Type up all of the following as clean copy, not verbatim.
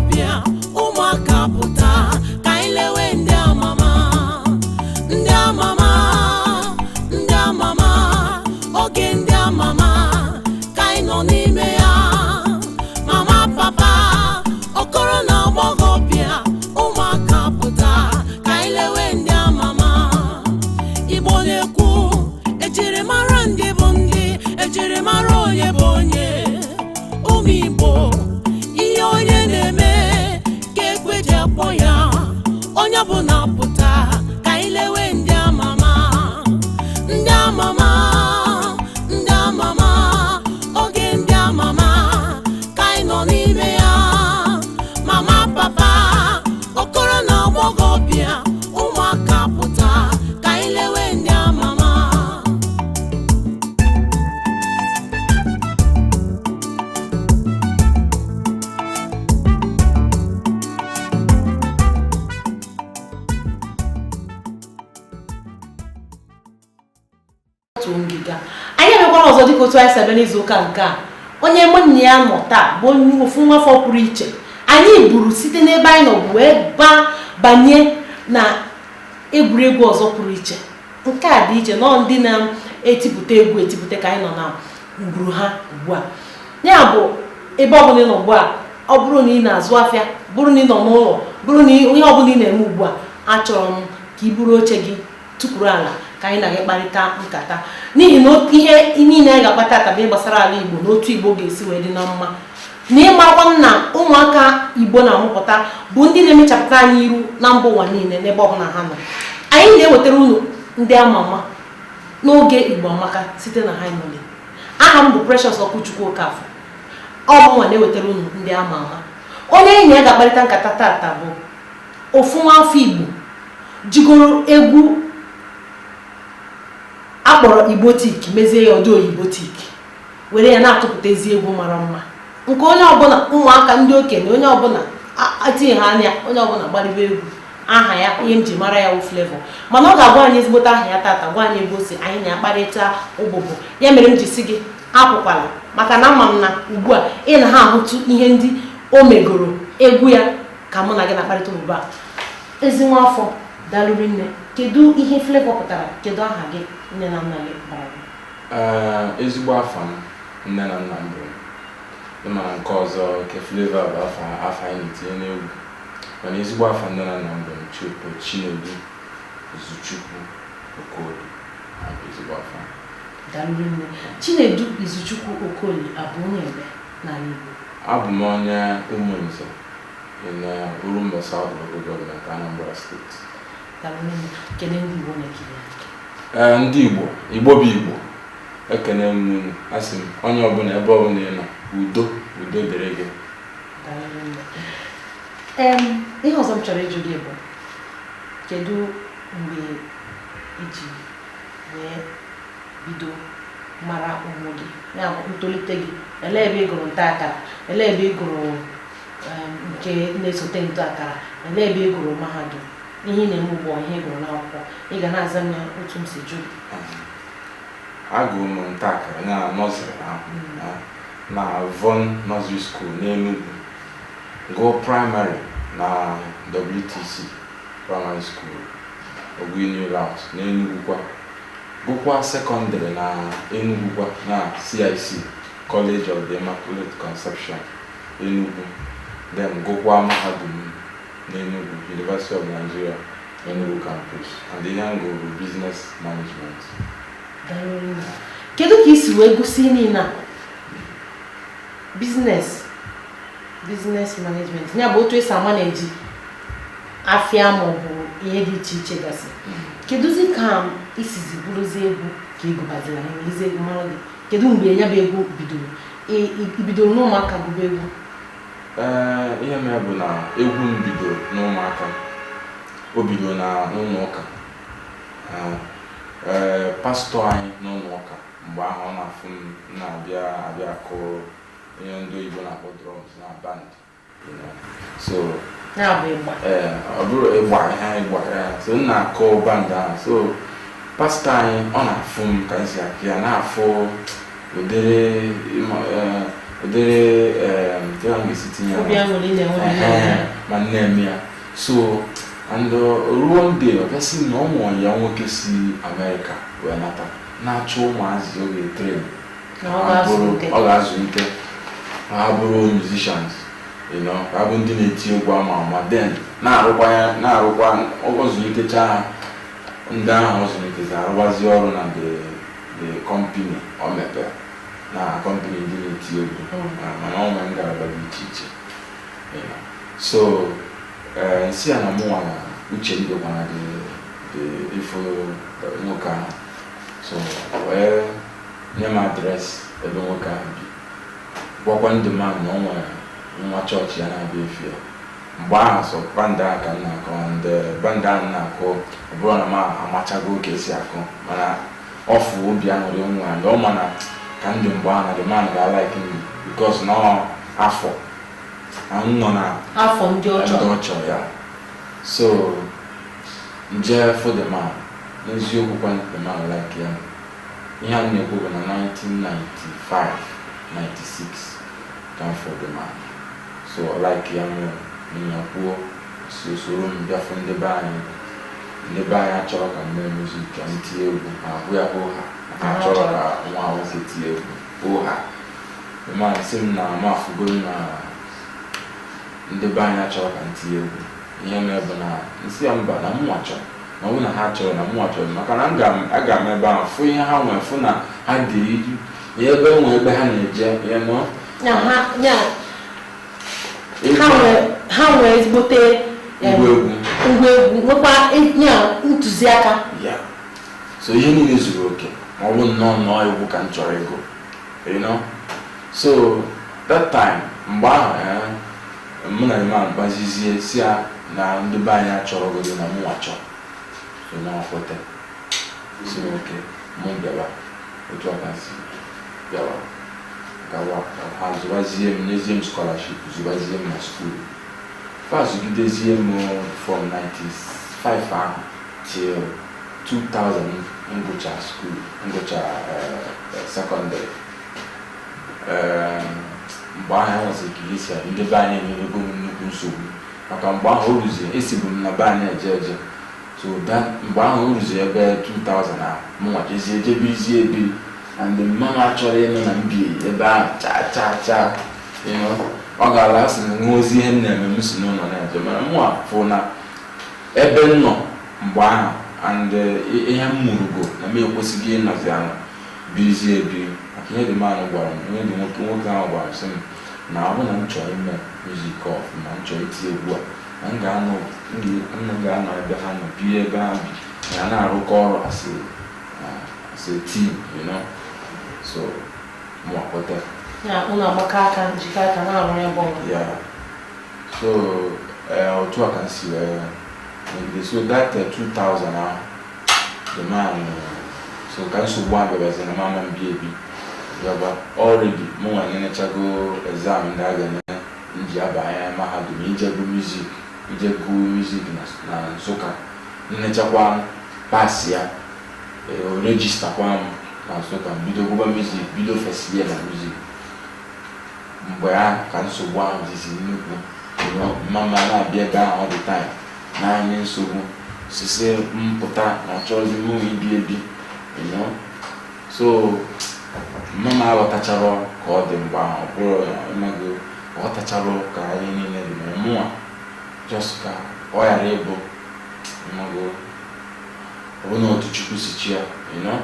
ọbịa ụmụaka pụta ka anyị lewe ndị amama ndị amama ndị amama oge ndị amama ka anyị nọ n'ime ya mama papa okoro na agbọghọbịa ụmụaka pụta ka anyị lewe ndị amama Igbo na-ekwu ejiri mara ndị bụ ndị ejiri mara onye bụ onye ụmụ Igbo ihe onye na-eme ka ekwe ji akpọ ya onye bụ na-apụta ka anyị lewe ndị amama ndị amama ndị amama oge ndị amama ka anyị nọ n'ime ya mama papa okoro na agbọghọbịa ụmụaka pụta ka anyị lewe ndị amama anyị emekwara ọzọ dịka otu anyị si abịa n'izu ụka nke a onye mụnne ya nọ taa bụ onye ofu nwafọ pụrụ iche anyị buru site n'ebe anyị nọ bụ wee banye na egwuregwu ọzọ pụrụ iche nke a dị iche nọ ndị na-etipụta egwu etipụta ka anyị nọ na ngwuru ha ugbu a ya bụ ebe ọbụla ị nọ ugbu a ọ bụrụ na ị na-azụ afịa bụrụ na ị nọ n'ụlọ bụrụ na ihe ọbụla ị na-eme ugbu a achọrọ m ka ị buru oche gị tụkwuru ala ka anyị na-aga kparịta nkata n'ihi na ihe niile anyị ga-akpata tabi gbasara ala Igbo na otu Igbo ga-esi wee dị na mma na ịmakwa na ụmụaka Igbo na-amụpụta bụ ndị na-emechapụta anyị iru na mba ụwa niile n'ebe ọbụla ha nọ anyị na-ewetara unu ndị amama n'oge Igbo Amaka site na ha nọle aha m bụ Precious Okwuchukwu Okafọ ọmụnwa na-ewetara unu ndị amama onye enyi ya ga-akparịta nkata tata bụ ofu nwafọ Igbo jigoro egwu akpọrọ Igbotik mezie ya ọdụ Oyibotik were ya na-atụpụta ezi egwu mara mma nke onye ọbụla ụmụaka ndị okenye onye ọbụla atinye ha anya onye ọbụla gbaribe egwu aha ya ihe m ji mara ya wụ Flavour mana ọ ga-agwa anyị ezigbote aha ya tata gwa anyị ebe o si anyị na-akparịta ụbụbụ ya mere m ji si gị apụkwala maka na ama m na ugbu a ị na ha ahụtụ ihe ndị o megoro egwu ya ka mụ na gị na-akparịta ugbu a ezi nwafọ dalụri nne kedu ihe Flavour pụtara kedu aha gị nne na nna gị bara ezigbo afọ m nne na nna m bụ ịmara nke ọzọ nke Flavour bụ afọ anyị na-etinye n'egwu mana ezigbo afọ nne na nna m bụ Chinedu Izuchukwu Okoli ezigbo afọ dalụri nne Chinedu Izuchukwu Okoli abụ onye ebe n'ala Igbo abụ m onye Umunze in Urumba South Local Government, Anambra State. Kedu ndị Igbo na-ekiri? Ndị Igbo bụ Igbo ekene m asị m onye ọbụla ebe ọbụla ị nọ udo dịrị gị. Ihe ọzọ m chọrọ ịjụ gị bụ kedu mgbe iji wee bido mara ụmụ gị ya bụ ntolite gị ele ebe ị gụrụ nta akara ele ebe ị gụrụ nke na-esote nta akara ele ebe ị gụrụ mahadum ihe ị na-eme ugbu a ihe ị gụrụ n'akwụkwọ ị ga na-aza m otu m si jụ agụrụ m nta akara na nọzrị na Von Nursery School n'Enugu go primary na WTC primary school Ogwini Route n'Enugu kwa gụkwa secondary na Enugu kwa na CIC College of the Immaculate Conception Enugu then gụkwa mahadum n'Enugu University of Nigeria Enugu campus and the young go business management. Kedu ka isi wee gosi niile business management ya bụ otu esi manage afịa ma ọ bụ ihe dị iche iche gasị keduzi ka isizi bụrụzi egwu ka ịgụbaziri anyị izi egwu mara gị kedu mgbe ya bụ egwu bidoro n'ụmụaka gụba egwu ihe mere bụ na egwu m bidoro n'ụmụaka o bidoro na n'ụlọ ụka pastọ anyị n'ụlọ ụka mgbe ahụ ọ na-afụ m na-abịa akụ ihe ndị Igbo na-akpọ drums na band so ọ bụrụ ịgba so m na-akụ band ahụ so pastọ anyị ọ na-afụ m ka m si akụ ya na-afụ ụdịrị ma nne ya so and one day I see no more young workers see America where not natural mass you train musicians, you know, I haven't done it to Amama then now was literature and down was your and the company on the now company didn't to my own and got teacher, you know. So see an amount which is the one the if so well near my address I don't work walk on the man no more church and I be fear Bans or Banda can and Bandan Nako, Bronama, Amachago Kesiako, Mana off will be an young one, no man can do one the man that I like him because now Afo. I'm not half from Georgia, yeah. So, jail for the man. There's you who want the man like him. He had me over in 1995, 96. Come for the man. So, I like him in your poor. So, room from the band. The band I talk and music and tea. We are Oha. I talk and 1 hour tea. Oha. The man seemed now, I'm going ndị be anyị achọrọ ka nti egwu ihe mebe na nsi mba na mmụachọ na ọ na ha chọrọ na mmụachọ maka na aga m ebe ahụ fụ ihe ha nwere fụ na ha dị iju ya ebe nwe ebe ha na-eje ya nọ ha nwere ezigbote ngwa egwu nwekwa ntụziaka ya so ihe niile zuru oke ma ọ bụ nnọọ egwu ka m chọrọ ego you know so that time mgbe ahụ muna man bazizie si na ndị be anyị achọrọ godo na mụ achọ so na akwete si oke mụ bịaba otu aka si bịaba gawa ha zụbazie m n'ezie m scholarship zụbazie m na school first gidezie m from 95 ahụ till 2000 ngụcha school ngụcha secondary mgbe ahụ ọzọ ka isi ndị be anyị na-enwego nnukwu nsogbu maka mgbe ahụ o ruzie esibu m na be anyị eje so mgbe ahụ o ruzie ebe 2000 a mụnwa jezie ejebirizie ebiri and mama achọrọ ịnụ na mbi ebe ahụ cha ọ ga-ala asị na nwe ozi ihe m na-eme m si n'ụlọ na-eje mana mụnwa fụ na ebe m nọ mgbe ahụ and ihe m mụrụgo na m ekwesịghị ịnọzi anọ birizie ebiri ihe dị mmanụ gwara m ihe dị nwoke ahụ gwara sị m na ọ bụ na m chọrọ ime music off na m chọrọ iti egwu a na m ga-anọ ebe ha nọ bie ebe ha bi na na-arụkọ ọrụ as a team, you know. So mụ akweta unu agbakọ aka njikọ aka na-arụ ebe ọrụ yeah. So otu a ka m si wee so that 2000 the man so ka nsogbu abịabazi na mama m bi ebi yaba already mụ nwa nenechago exam ndị a ga-eme nji abanye mahadum ijegụ music na Nsụka nenechakwa pass ya register kwa m na Nsụka bido gụba music bido first year na music mgbe a ka nsogbu ahụ zizi nnukwu mama na-abịa ebe ahụ all the time na-anye nsogbu sise mpụta na ọchọzi mụ ibi ebi, you know. So mama aghọtachara ka ọ dị mgbe ahụ bụrụ ịmago ọghọtachara ka anyị niile dị na mụnwa just ka ọ ghara ịbụ ịmago ọ bụ na otu Chukwu si chi ya, you know.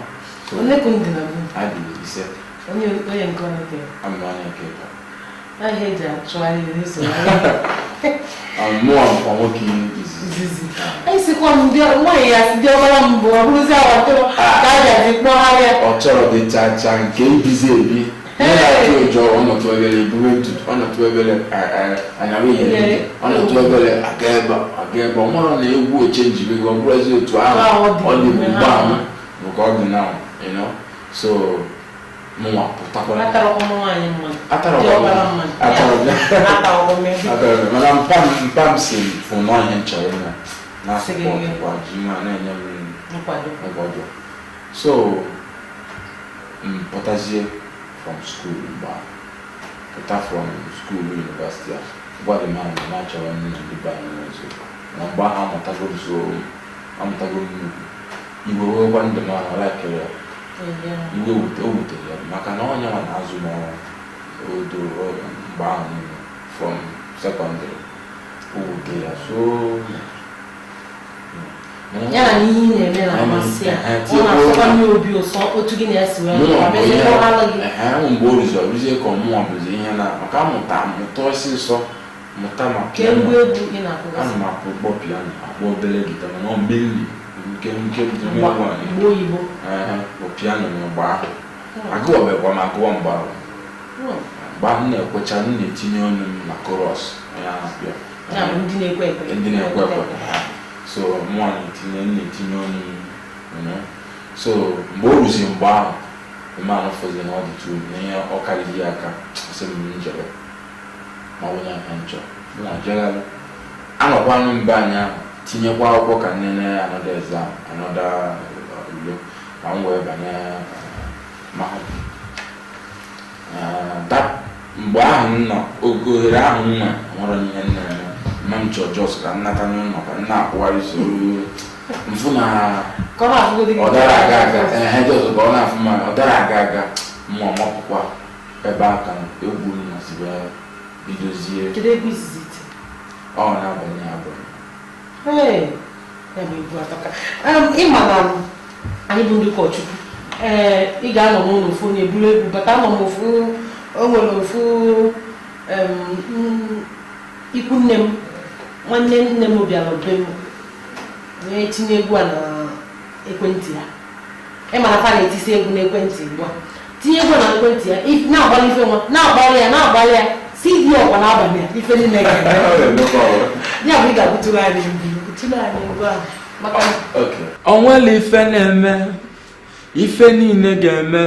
So onye ka ndị na bụ adị ise onye nke onye ke amụ onye nke ba ahịa eji achụ ahịa n'iso mụọ mkpa nwoke izizi anyị sikwa m nwaanyị ya si dị ọbara mbụ ọ bụrụzi awatụrụ ka a gaji kpọgharịa ọ chọrọ dị chacha nke ibizi ebi na-atụ ụjọ ọnọdụ obere iburu ntutu ọnọdụ obere anyarụ ihe ọnọdụ obere aga ebe ọ mara na egwu oche njibego ọ bụrụzi otu ahụ ọ dị ugbu ahụ nke ọ dị na, you know. So mụnwa pụtakwara mana mpa m si fụ n'ọhịa nchọrọ ịna n'asụpọ ji nwa na-enye m nkwado. So pụtazie from school mgbe pụta from school university gwa the man na achọrọ m na ndị baa nso na mgbe ahụ amụtago nnukwu Igbo wekwa ndụ m ahụ lakịrị ya iwe wutere ya maka na onye nwa na-azụ m odo mgbe ahụ niile from secondary o wute ya so ya na ihe ị na-eme na amasị ya ọ na-asọkwa ndị obi ụsọ otu gị na-esi wee mgbe o rụzie ka ọmụnwa bụzi ihe na maka mụta ọsịsọ mụta ma kemgbe egwu ị na-akụgasị ana m akpọ piano akpọ obere gita mana ọ mgbe nke Igbo oyibo piano na mgbe ahụ agụwabekwa m agụwa mgbe ahụ mgbe ahụ na-ekwecha m na-etinye ọnụ m na chorus ndị na-ekwe ekwe so mụọ na-etinye ọnụ m so mgbe o ruzi mgbe ahụ ịmanụ fọzi na ọ dịtụ na ihe ọ karịghị aka asị m njebe ma onye aka nchọ na jegharị anọkwanụ mbe anyị ahụ tinyekwa akwụkwọ ka nnene another exam another ule ka m wee banye mahadum mgbe ahụ m nọ ohere ahụ m nwa nwere ihe nne mma m chọọ jos ka nnata n'ụlọ ka nna akwụgharị soro mfụ na ọ dara aga aga jos ka ọ na-afụ ma ọ dara aga aga mma ọmapụkwa ebe aka egwu na sibe bidozie ọ na-abanye abụọ ịma na anyị bụ ndị ụkọchukwu ị ga-anọ n'ụlọ ofu onye buru egwu bata anọ m ofu o nwere ofu ikwu nne m nwanne nne m bịara be m wee tinye egwu a na ekwentị ya ịma na fa na-etisi egwu n'ekwentị ugbu a tinye egwu na ekwentị ya na-agbalị ife nwa na-agbalị ya CD ọkwa n'abalị ya ife niile ga-eme ya bụ ị ga-abụtụrụ anyị egwu ahụ maka onwere ife na-eme ife niile ga-eme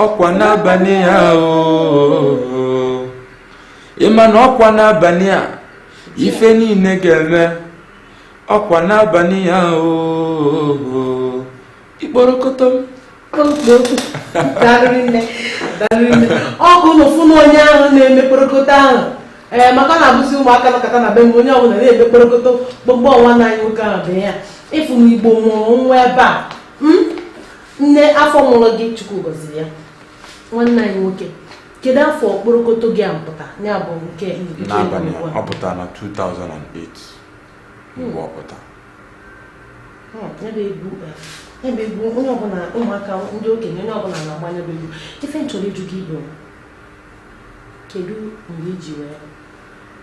ọkwa n'abalị ya ịma na ọkwa n'abalị a ife niile ga-eme ọkwa n'abalị ya ikporokoto ọ bụ n'ofu na onye ahụ na-eme kporokoto ahụ maka na abụzi ụmụaka nọkọta na be m onye ọbụla na-eme kporokoto gbogbo ọnwa na anyị nwoke ahụ bụ ya ịfụ na Igbo mụrụ nwa ebe a nne afọ mụrụ gị Chukwu gọziri ya nwanne anyị nwoke kedu afọ kporokoto gị a mpụta ya bụ nke n'abalị ọ pụtara na 2008 mgbe ọ pụta ebe egwu onye ọbụla ụmụaka ndị okenye onye ọbụla na-agbanye egwu ife nchọrọ ịjụ gị Igbo kedu mgbe iji wee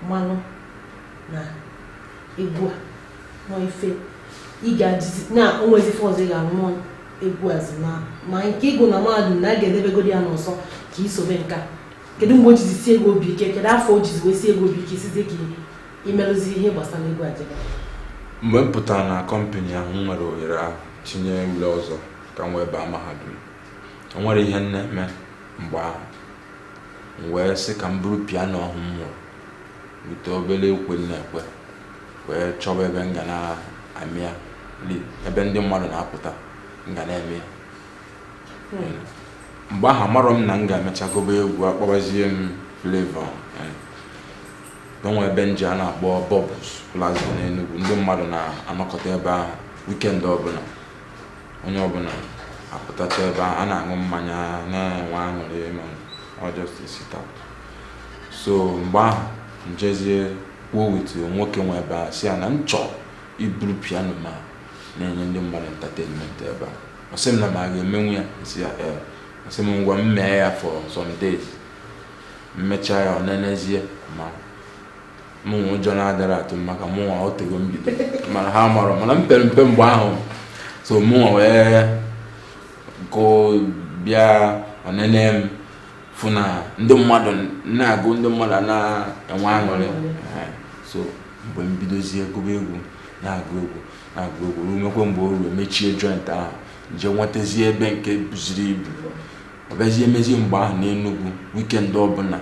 mmanụ na egwu a nọ ife ị ga-adịzi na onwezife ọzọ ị ga-anụ egwu azi ma nke ịgụ na mahadum na a ga-edebegodi ya n'ọsọ ka isobe nka kedu mgbe o jizi si ego obi ike kedu afọ o jizi wee si ego obi ike sizie ka imerụzi ihe gbasara egwu ajebe mgbe m pụtara na kọmpani ahụ m nwere ohere ahụ tinye ule ọzọ ka m wee baa mahadum o nwere ihe nne-eme mgbe ahụ m wee sị ka m buru piano ahụ m mụrụ bute obere ekwe na-ekwe wee chọba ebe m ga na-amị ya ebe ndị mmadụ na-apụta m ga na-eme ya mgbe ahụ amarọ m na m ga-emecha gobe egwu akpọbazie m FLAVOUR n'onwe ebe nji a na-akpọ Bubbles Plaza n'Enugu ndị mmadụ na-anọkọta ebe ahụ weekend ọbụla onye ọbụla apụtacha ebe ahụ a na-aṅụ mmanya na-enwe aṅụrị ma ọ just sit out so mgbe ahụ njezie kwuo wit nwoke nwe ebe ahụ si ya na m chọọ iburu piano ma na-enye ndị mmadụ entertainment ebe ahụ ọ sị m na ma ga-emenwu ya si ya ọ sị m ngwa m mee ya for some days mmechaa ya ọ nenezie ma mụnwa ụjọ na-adara atụ maka mụnwa o tego mbido mana ha marọ mana mpere mpe mgbe ahụ so mụnwa wee go bịa ọnene m fụ na ndị mmadụ na-agụ ndị mmadụ na-enwe aṅụrị so mgbe m bidozie gụba egwu na-agụ egwu rumekwe mgbe o ruo mechie joint ahụ nje nwetazie ebe nke buziri ibu ọ bịazie emezie mgbe ahụ n'Enugu weekend ọbụla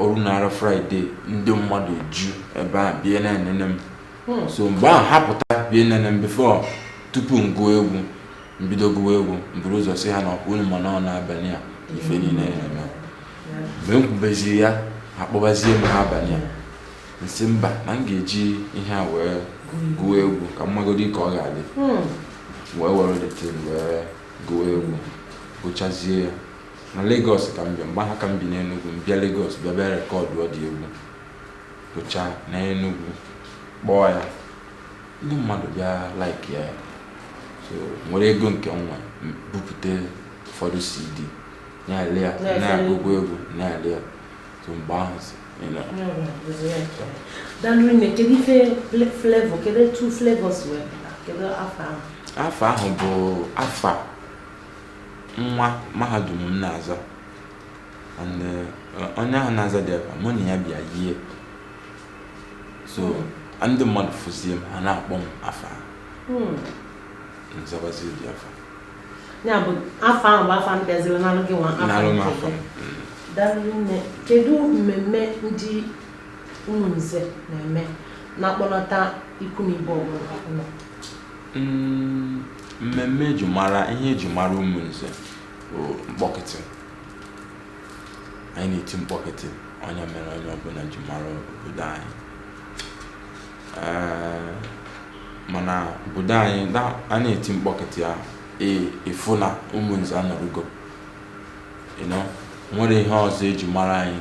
ọrụ na-ara Friday ndị mmadụ ju ebe a bịa na-enene m so mgbe ahụ ha pụta bịa nene m before tupu m gụọ egwu mbido gụwa egwu mburu ụzọ si ha na ọkwụ unu mana ọ na-abalị a ife niile eme mgbe m kwubeziri ya akpọbazie m n'abalị a nsị mba na m ga-eji ihe a wee gụọ egwu ka mmagodi ka ọ ga-adị wee were detin wee gụọ egwu gụchazie ya na Lagos ka m bịa mgbe ha ka m bi n'Enugu m bịa Lagos bịa bịa rekọdụ ọ dị egwu gụcha na Enugu kpọọ ya ndị mmadụ bịa like ya so nwere ego nke nwa bupụta ụfọdụ CD na-ele ya na-agụgụ egwu na-ele ya so mgbe ahụ Danrine, kedu ife flavor, kedu two flavors were, kedu afọ ahụ bụ afọ nwa mahadum m na-aza and onye ahụ na-aza dị ebe mụ na ya bịa yie so ndị mmadụ fụzie m ha na-akpọ m afọ nzabazi dị afọ ya bụ afọ ahụ bụ afọ mbịaziri n'alụ gị nwa afọ Danrine, kedu mmemme ndị ụmụnze na-eme na-akpọnata ikwu na ibe ọbụla? Mmemme ihe eji mara ụmụnze bụ mkpọkịtị. Anyị na-eti mkpọkịtị onye mere onye ọbụla ji mara obodo anyị. Mana obodo anyị a na-eti mkpọkịtị ya efu na ụmụnze anọrụgo nwere ihe ọzọ eji mara anyị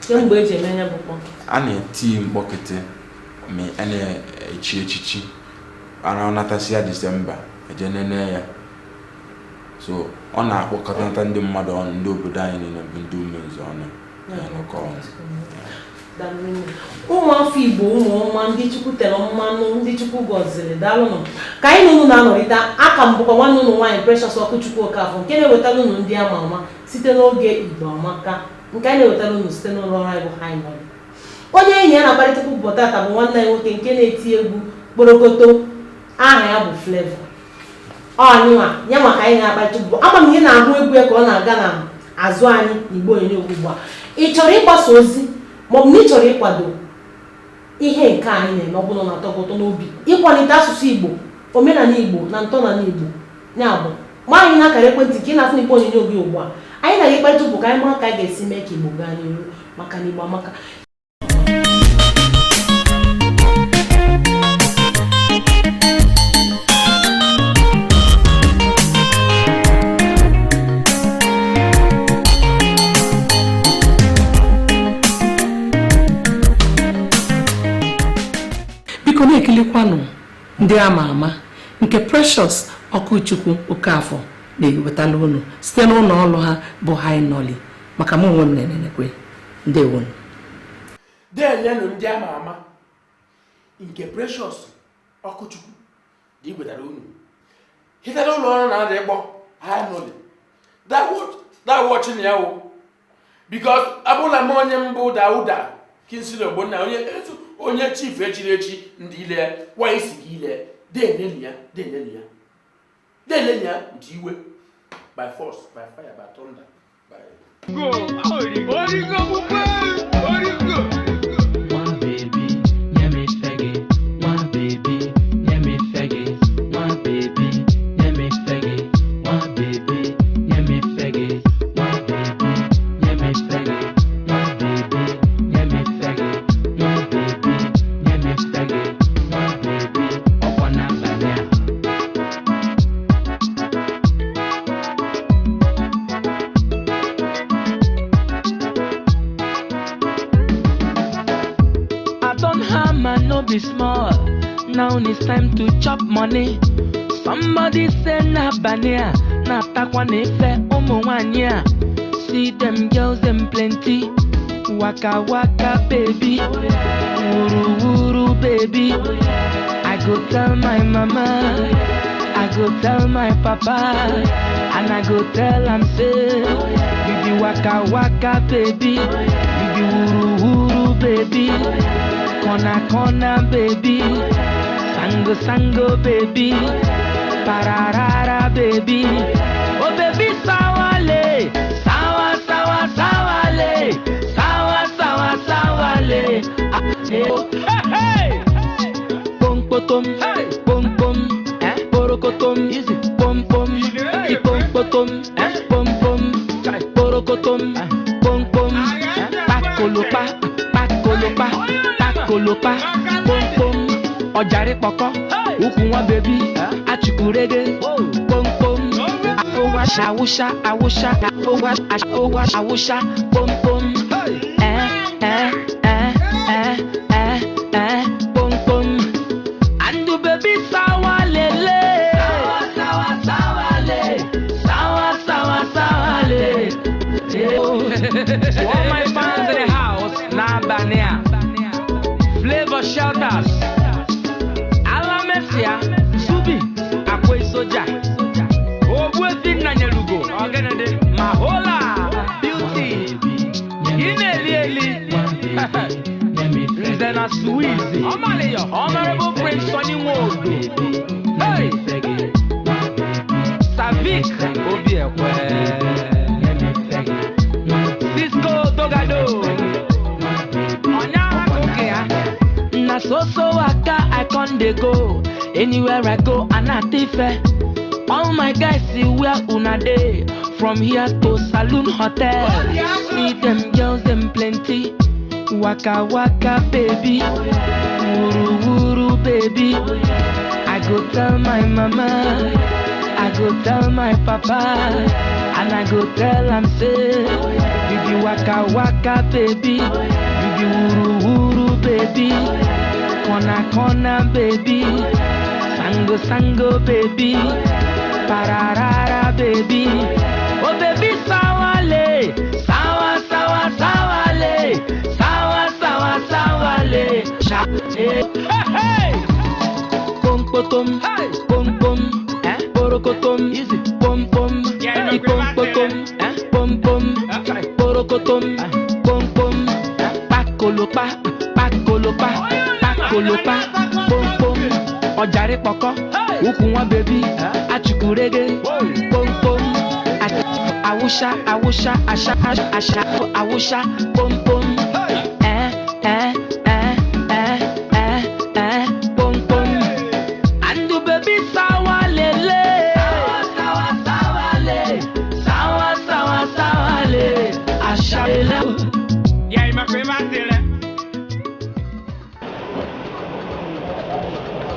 kemgbe eji eme ya bụ a na-eti mkpọkịtị ma a na-echi echichi ara ọnatasịa Disemba eje nene ya so ọ na-akpọkọta ndị mmadụ ọnụ ndị obodo anyị niile bụ ndị ụmụnze ọnụ ụmụafọ Igbo ụmụọma ndị Chukwu tere mmanụ ndị Chukwu gọziri daalụnụ ka anyị na unu na-anọrịta aka m bụkwa nwanne unu nwaanyị Precious Ọkụchukwu Okafọ nke na-ewetara unu ndị ama ama site n'oge Igbo Amaka nke anyị na-ewetara unu site n'ụlọ ọrụ anyị bụ Hainọl. Onye enyi ya na-akparịta ụbọchị tata bụ nwanne anyị nwoke nke na-eti egwu kporokoto aha ya bụ Flavour. Ya maka anyị na-akparịta ụbọchị ama m ihe na-ahụ egwu ya ka ọ na-aga na azụ anyị Igbo onye ugbu a. Ị chọrọ ịgbasa ozi maọbụ na ị chọrọ ịkwado ihe nke anyị na-eme ọbụla na-atọ gị ụtọ n'obi ịkwalite asụsụ Igbo, omenala Igbo na ntọala Igbo ya bụ ma anyị na-akara ekwentị nke ị na-afụ n'ikpe onyonyo gị ugbu a anyị na-aga ịkparịta ụbọchị ka anyị mara ka anyị ga-esi mee ka Igbo gaa n'ihu maka na Igbo amaka. Biko na-ekilikwanụ ndị ama ama nke Precious Ọkụchukwu Okafọ na-ewetala unu site n'ụlọ ọrụ ha bụ Hainọl maka mụ onwe m na-enenekwe ndewo. Deelenụ ndị ama ama nke Precious Ọkụchukwu dị igwetara unu hitara ụlọ ọrụ na-adị ịkpọ Hainọl that watching ya wo because abụla m onye mbụ Dauda Kinsili Ogbonna onye chief echiri echi ndị ile wa isi gị ile deneli ya nji iwe by force by fire by thunder by one baby yeah me faggy one baby yeah me faggy one baby yeah me faggy one baby yeah me faggy one baby yeah me faggy one baby yeah me faggy one baby yeah me faggy one baby flavourn'abania. Hammer no be small. Now it's time to chop money. Somebody say n'abania, na takwa nefe omonwania. See them girls them plenty. Waka waka baby, wuru wuru baby. I go tell my mama, I go tell my papa, and I go tell am say, you be waka waka baby, you be wuru wuru baby. Kona kona baby, sango sango baby, pararara baby. Oh baby sawale, sawa sawa sawale, sawa sawa sawale. Hey hey, pom potom, pom pom, porokotom, pom pom, pom potom, pom pom, porokotom. tom, pom pom, pakolopa, pakolopa, pakolopa, pom pom, ojare poko, ukunwa baby, achukurege, pom pom, awusha, awusha, awusha, pom pom, pom pom, andu baby sawa lele, sawa sawa le, sawa sawa sawa le. To all my fans in the house, N'Abania, Flavor Shelters, Alamesia, Subi, Akwe Soja, Obwefi Nanyalugo, Mahola, Beauty, Inelieli, Zena Suizi, Honorable Prince Sonny Wodo, Hey, Savik, Obiekwe. Cisco Dogado Onya okay na so waka I con dey go anywhere I go anatife all my guys see where una dey from here to Saloon Hotel see them girls them plenty waka waka baby wuru wuru baby I go tell my mama I go tell my papa and I go tell am say you be waka waka baby you be wuru wuru baby kona kona baby sango sango baby pararara baby oh baby sawale sawa sawa sawale sawa sawa sawale hey hey pom pom pom pom porokotom easy pom pom pom pom porokotom pom pom pakolopa pakolopa pakolopa pom pom ojare poko ukunwa baby achukurege pom pom awusha awusha asha asha awusha pom pom pom pom andu baby sawa lele yeah, my favorite dealer.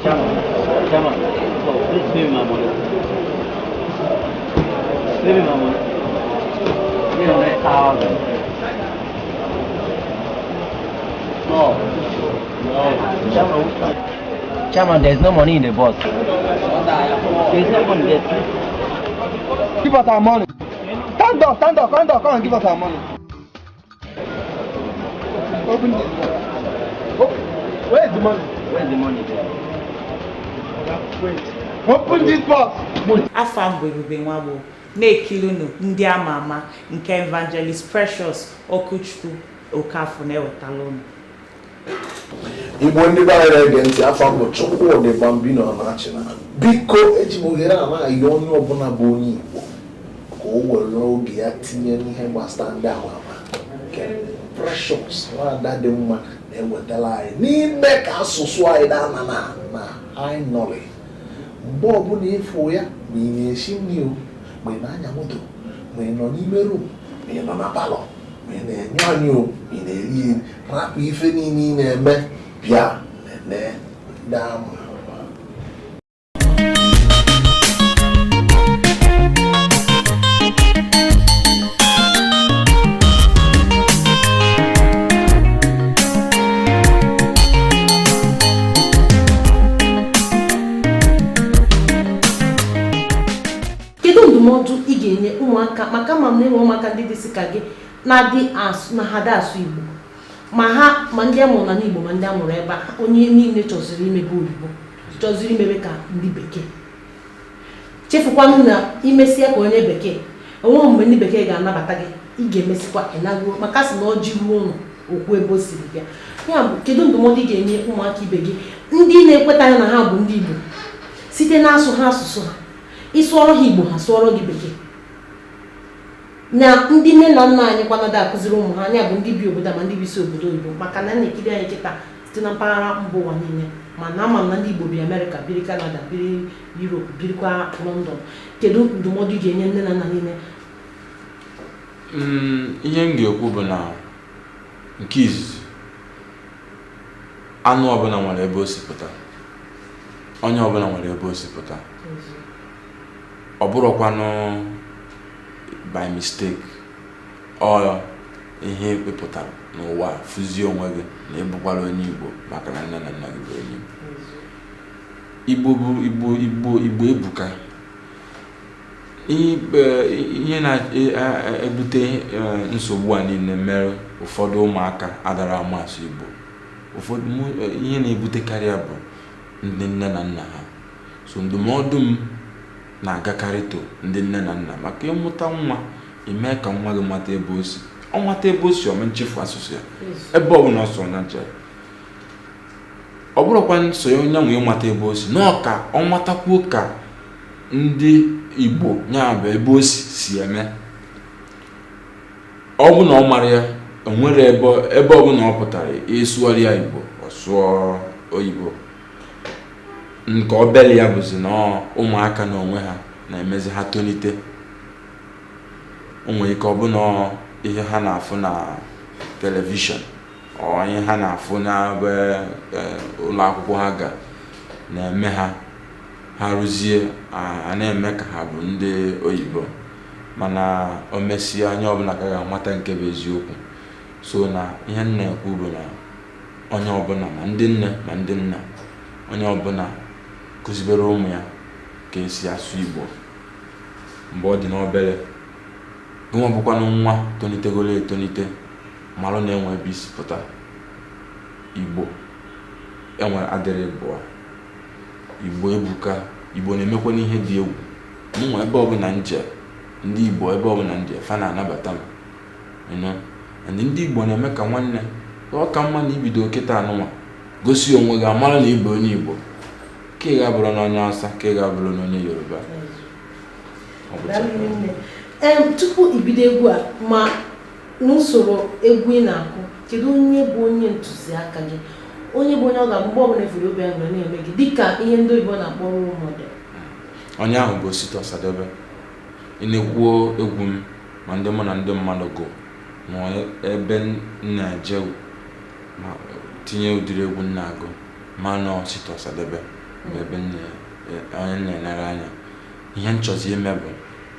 Chama, please pay my money. Pay me my money. 300,000. No. Chama, there's no money in the box. There's no money there. Give us our money. Stand up, come and give us our money. Open this box. Oh, where's the money? Where's the money? Wait. Open this box. Afam Bebe Nwabo, na-ekilunu ndị Amama nke Evangelist Precious Okuchukwu Okafu na-ewetalụnụ. Igbo ndị bara ege ntị afam bụ Chukwudi Bambino na-achịna. Biko eji m ohere a na-ayọ onye ọbụla bụ onye Igbo ka o were oge ya tinye n'ihe gbasara ndị Amama nke Precious nwada dị mma na-ewetala anyị n'ime ka asụsụ anyị dana na anyị nọrị mgbe ọbụla ịfụ ya ma ị na-esi nri o ma ị na-anya moto ma ị nọ n'ime rum ma ị nọ na palọ ma ị na-enye anyị o ma ị na-eri eri rapụ ife niile ị na-eme bịa nene ndị Amama. Ndụmọdụ ị ga-enye ụmụaka maka ma m na-enwe ụmụaka ndị dịsị ka gị na-adị asụ na ha asụ Igbo ma ndị amụrụ na Igbo ma ndị amụrụ ebe a onye niile chọziri imebe oyibo chọziri imebe ka ndị bekee chefukwanụ na imesịa ka onye bekee onwe mgbe ndị bekee ga-anabata gị ị ga-emesikwa ịnago maka sị na ọ ji ruo ụlọ okwu ebe o siri bịa ya bụ kedu ndụmọdụ ị ga-enye ụmụaka ibe gị ndị na-ekwetaghị na ha bụ ndị Igbo site na-asụ ha asụsụ ha ịsụọrọ ha Igbo ha sụọrọ gị bekee na ndị nne na nna anyị kwanada akụziri ụmụ ha anya bụ ndị bi obodo ma ndị bi isi obodo oyibo maka na na-ekiri anyị kịta site na mpaghara mba ụwa niile ma na ama m na ndị Igbo bi Amerịka biri Canada biri Europe birikwa London kedu ndụmọdụ ị ga-enye nne na nna niile ihe m ga-ekwu bụ na nke izizi anụ ọbụla nwere ebe o si pụta, onye ọbụla nwere ebe o si pụta. Ọ bụrụkwanụ by mistake ọ ihe ekpepụtara n'ụwa fụzie onwe gị na ebukwara onye Igbo maka na nne na nna gị bụ onye Igbo ebuka. Ihe na-ebute nsogbu a niile mere ụfọdụ ụmụaka adara amasị Igbo. Ụfọdụ ihe na-ebutekarị bụ ndị nne na nna ha. So ndụmọdụ m na-agakarị to ndị nne na nna maka ịmụta nwa, ime ka nwa gị mata ebe o si. Ọ mata ebe o si, ome nchefu asụsụ ya ebe ọ bụla ọ so na nche. Ọ bụrụkwa nso ya onye nwe ịmata ebe o si, nọ ka ọ matakwuo ka ndị Igbo nya bụ ebe o si eme. Ọ bụ na ọ mara ya, o nwere ebe ọ bụla ọ pụtara ịsụgharị ya Igbo, ọ sụọ oyibo. Nke obele ya bụzi na ụmụaka na onwe ha na-emezi ha tonite. O nwere ike ọ bụ na ihe ha na-afụ na telivishọn ọ ihe ha na-afụ na ụlọ akwụkwọ ha ga na-eme ha rụzie a na-eme ka ha bụ ndị oyibo, mana o mesịa onye ọbụla ka ga-amata nke bụ eziokwu. So na ihe nna ekwu bụ na onye ọbụla, ma ndị nne ma ndị nna, onye ọbụla kụzibere ụmụ ya ka esi asụ Igbo mgbe ọ dị n'obere. Gịnwa bụkwanụ nwa tonitegolo etonite marụ na enwe ebe isi pụta. Igbo enwere adịrị bụa, Igbo ebuka. Igbo na-emekwa n'ihe dị egwu. Mụnwa ebe ọbụla nje, ndị Igbo ebe ọbụla nje fa na-anabata m, ndị Igbo na-eme ka nwanne. Ọ ka mma na ibido kịta anụnwa gosi onwe gị, amara na Igbo onye Igbo, ka ị ga-abụrụ na onye Hausa, ka ị ga-abụrụ na onye Yoruba. Tupu ibido egwu a, ma n'usoro egwu ị na-akụ, kedu onye bụ onye ntụziaka gị, onye bụ onye ọ ga mgbe ọbụla efere obi ahụ na-eme gị dịka ihe ndị oyibo na-akpọ role model? Onye ahụ bụ Osita Ọsadebe. Ị na-ekwuo egwu m ma ndị mụ na ndị mmadụ go ma ebe m na-eje ma tinye ụdịrị egwu m na-agụ ma na Osita Ọsadebe bụ ebe onye na-enere anya. Ihe nchọzi ime bụ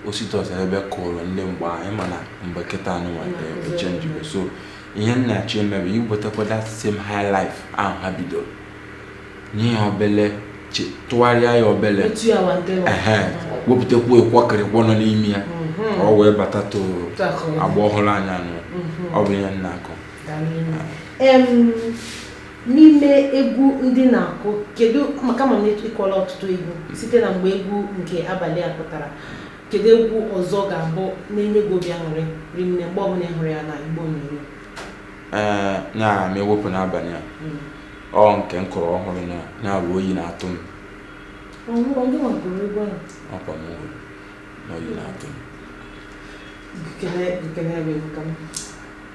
Osita Ọsadebe kụrụ ndị mgbe anyị ma na mgbe kịta anụnwa echenjigo. So ihe m na-achọ ime bụ iwetakwa that same high life ahụ ha bidoro, nye ya obele, tụgharịa ya obele, wepụtakwa ịkwakịrịkwa nọ n'ime ya ka ọ wee bata to agba ọhụrụ anya anụ. Ọ bụ ihe m na-akụ. N'ime egwu ndị na-akụ, kedu maka ma na-ekwala ọtụtụ egwu site na mgbe egwu nke abalị a pụtara, kedu egwu ọzọ ga-abụ na-enye gị obi aṅụrị rinne mgbe ọbụla ị hụrụ ya na Igbo onyonyo? Na m ewepụ n'abalị a, ọ nke m kụrụ ọhụrụ na bụ oyi na-atụ m. Ọkwa m na oyi na-atụ m.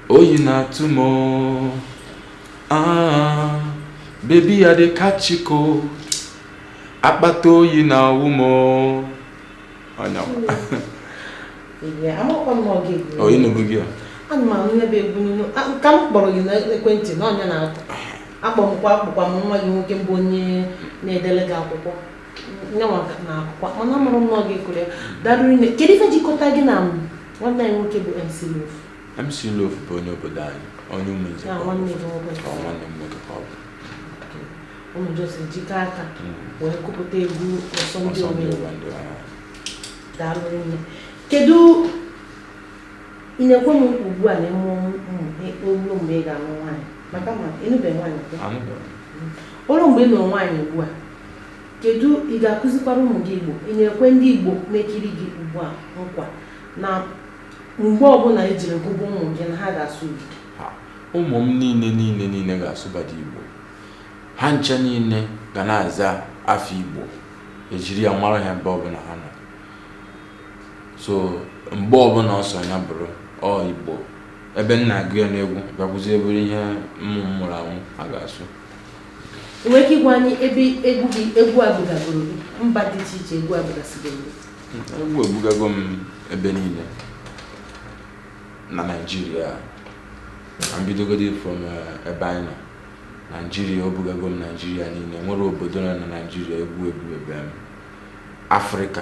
Oyi na-atụ m, baby ya dị kachiko, akpata oyi na awụ m. Oyi n'ubu gị a? Ana m anụ ebe egwu n'ụlọ ka m kpọrọ gị n'ekwentị na onye na-akụ akpọkwa m nwa gị nwoke mbụ onye na-edele gị akwụkwọ na-akwụkwọ, mana amụrụ m n'oge kụrụ ya darụrụ nne. Kedu ife jikọta gị na nwanne anyị nwoke bụ MC Loaf? MC Loaf bụ onye obodo anyị, onye Ụmụnze. Nwanne gị nwoke ka nwanne m nwoke ka ọ bụ. Ụmụ Jọs jikọ aka wee kụpụta egwu ọsọmpi omenala. Darụrụ nne. Kedu ị na-ekwe m ugbu a na-eme olu mgbe ị ga-anụ nwaanyị? Maka ma ịnụbe nwaanyị ụlọ mgbe ị nụrụ nwaanyị ugbu a, kedu ị ga-akụzikwara ụmụ gị Igbo? Ị na-ekwe ndị Igbo na-ekiri gị ugbu a nkwa na mgbe ọbụla ejiri gụgụ ụmụ gị na ha ga-asụ Igbo? Ụmụ m niile ga-asụbadị Igbo. Ha nche niile ga na-aza afọ Igbo, ejiri ya mara ha ebe ọbụla ha nọ. So mgbe ọbụla ọ so ya bụrụ ọ Igbo, ebe m na-agụ ya n'egwu bịakwụzi ebere ihe mụrụ anwụ a ga-asụ. Enwere ike ịgwa anyị ebe egwu a bugagoro gị, mba dị iche iche egwu a bugasigoro gị? Egwu ebugago m ebe niile. na Nigeria. Ambidogodi from Ebina. Nigeria, obugago Nigeria niile. Nwere obodo na Nigeria egwu ebe Africa.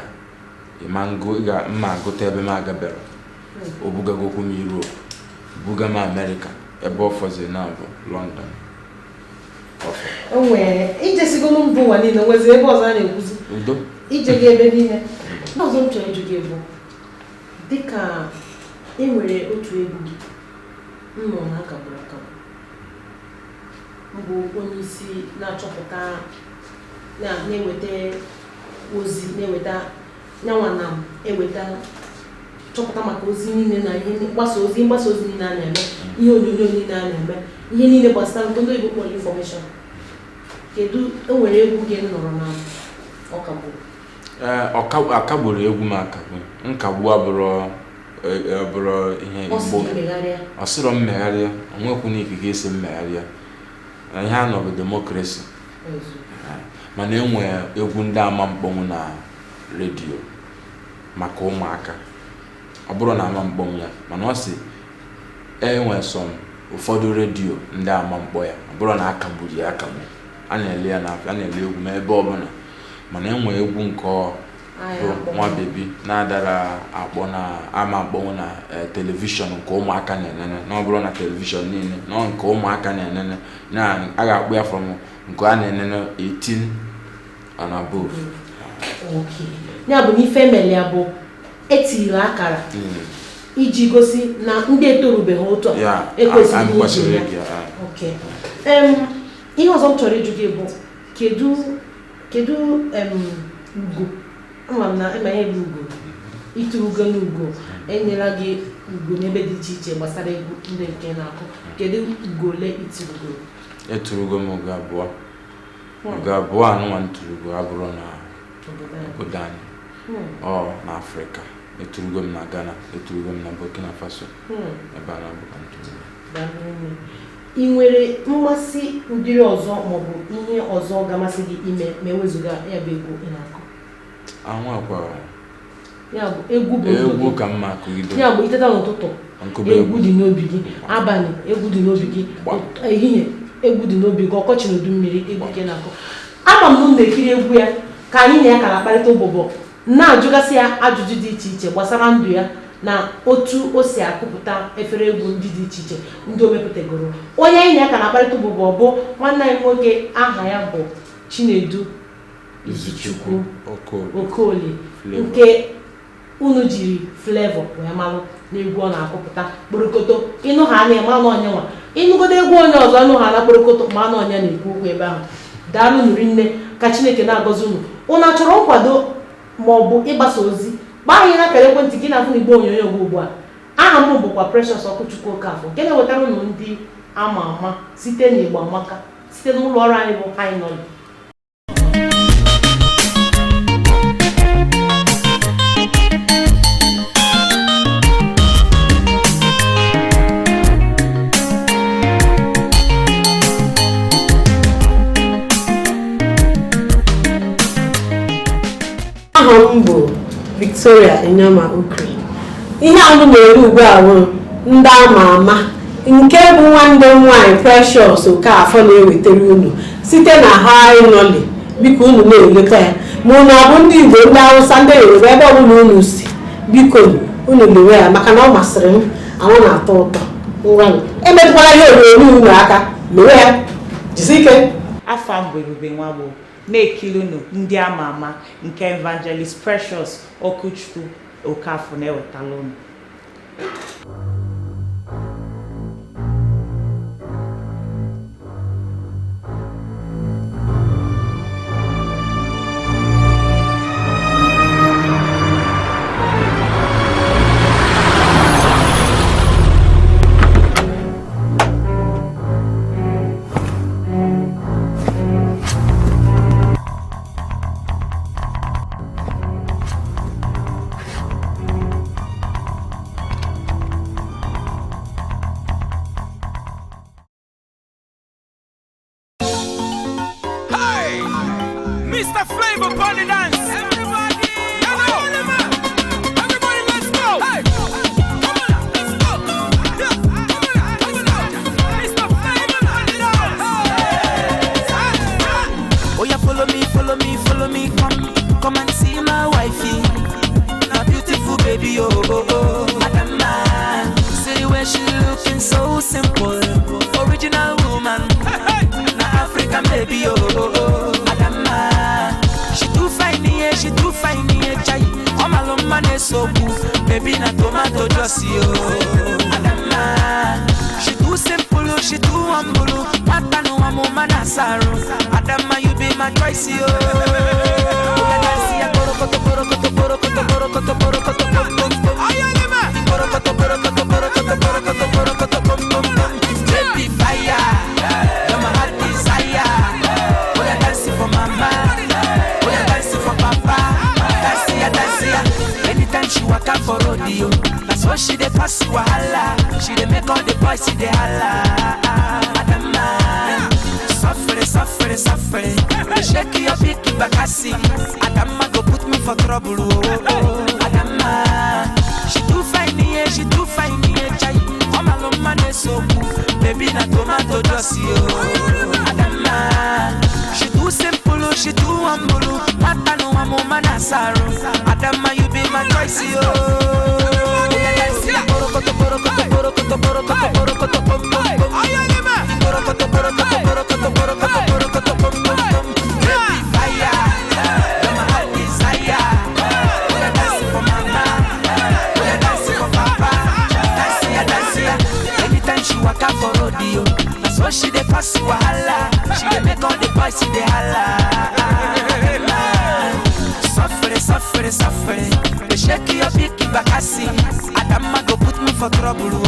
Imango ga gote ebe ma agabero. Obugago kum Europe. Bugama America. Ebe ofoze na London. Onwe ije sigo mbu wani na weze ebe ọzọ na-ekwuzi. Udo. Ije ga ebe niile. N'ọzọ m chọrọ ịjụ gị bụ dịka e nwere otu egwu gị nnọ na-akagburu akagbu. Mbụ onye isi na-achọpụta na-eweta ozi na-eweta nyanwa na eweta chọpụta maka ozi niile na ihe mgbasa ozi niile a na-eme, ihe onyonyo niile a na-eme, ihe niile gbasara nke ndị Igbo kpọrọ information. Kedu enwere egwu gị nọrọ na ọkagburu? Akagburu egwu m akagbu. Nkagbu abụrụ ihe Igbo. Ọ sịrọ mmegharịa, onwekwu na ikike esi mmegharịa. Ihe a nọ bụ demokrasi. Mana enwe egwu ndị ama mkpọnwụ na redio maka ụmụaka. Ọ bụrụ na ama mkpọnwụ ya, mana ọ sị enwe som ụfọdụ redio ndị ama mkpọ ya. Ọ bụrụ na akagburu ya akagbu. A na-ele ya na a na-ele egwu ma ebe ọbụla. Mana enwe egwu nke nwa bebi na-adara akpọ na ama mkpọnwụ na telivishọn nke ụmụaka na-enene. Na ọ bụrụ na telivishọn niile na nke ụmụaka na-enene na a ga-akpụ ya from nke a na-enene 18 and above. Okay. Ya bụ n'ife mere ya bụ etiri akara iji gosi na ndị etorubeghị otu a ekwesịghị iji ya. Okay. Ihe ọzọ m chọrọ ịjụ gị bụ kedu ugo ama m na ihe bụ ugo ịtụrụ ugo n'ugo enyela gị ugo n'ebe dị iche iche gbasara egwu ndị nke na-akụ. Kedu ugo ole ịtụrụ ugo? Etụrụgo m ugo abụọ. Ugo abụọ anụnwa ntụrụgo abụrụ na obodo anyị. Na Afrịka. Etụrụgo m na Ghana, etụrụgo m na Burkina Faso. Ebe a na-abụkwa ntụrụgo. Ị nwere mmasị ụdịrị ọzọ maọbụ ihe ọzọ ga-amasị gị ime ma ewezuga ya bụ egwu ị na-akụ? Ya bụ egwu bụ egwu ka mma akụgide. Ya bụ iteta n'ụtụtụ egwu dị n'obi gị, abalị egwu dị n'obi gị, ehihie egwu dị n'obi gị, ọkọchị na udu mmiri egwu ka ị na-akụ. Ama m na-ekiri egwu ya ka anyị na ya kara kparịta ụbụbọ na-ajụgasị ya ajụjụ dị iche iche gbasara ndụ ya na otu o si akụpụta efere egwu ndị dị iche iche ndị o mepụtagoro. Onye anyị na ya kara kparịta ụbụbọ bụ nwanne anyị nwoke aha ya bụ Chinedu Izuchukwu Okolie nke unu jiri Flavour wee malụ n'egwu ọ na-akụpụta kporokoto. Ịnụ ha na-eme anụ onye nwa, ịnụgodo egwu onye ọzọ ịnụ ha na kporokoto ma anụ onye na-ekwu okwu ebe ahụ. Daalụ nụrụ nne, ka Chineke na-agọzi unu. Unu achọrọ nkwado ma ọ bụ ịgbasa ozi, gbaa anyị n'akara ekwentị gị na-afụ n'igbo onyonyo gị ugbu a. Aha m bụkwa Precious Okwuchukwu Okafọ nke na-ewetara unu ndị ama ama site n'Igbo Amaka site n'ụlọ ọrụ anyị bụ Hainoli. Aha m bụ Victoria Enyama Ukri. Ihe anyị na-ere ugbu a bụ ndị ama ama nke bụ nwanne m nwanyị Precious Okafọ na-ewetara unu site na Hainoli. Biko unu na-elekwa ya ma unu abụ ndị Igbo, ndị Hausa, ndị Yoruba, ebe ọbụla unu si, biko unu lewe ya maka na ọ masịrị m, ahụ na-atọ ụtọ. Ngwanụ emetụkwala ihe onyonyo unu aka, lewe ya, jisi ike. Afọ m bụ Ebube Nwagbo na-ekiri unu ndị ama ama nke Evangelist Precious Okwuchukwu Okafọ na-ewetala unu. Mr. Flavor Bunny Dance. Everybody, everybody, let's go. Hey, come on, let's go. follow me, come and see my wifey. A beautiful baby, oh, Adama. See where she looking so simple, original woman. Na African baby, oh, Adama. She too fine, chai. All my long man is so good, baby na tomato juicy, oh, Adama. She too simple, she too humble. Mata no amo manasaro. Adama, you be my choice, oh. Baby fire, you're my heart desire. Oh, you're dancing for mama, oh, you're dancing for papa. Dance ya. Anytime she walk out for rodeo, that's what she dey pass wahala. She dey make all the boys see the holla. Adama, suffer. They shake your big bakasi. Adama go put me for trouble, oh. Adama, she too fine, chai. All my long man is so good, baby na tomato juicy, oh. Adama, she too simple, she too humble. Mata no amo manasaro. Adama, you be my choice, oh. She dey pass wahala, she dey make all the boys see the holla. Suffer, they shake your big bakasi. Adama go put me for trouble, oh.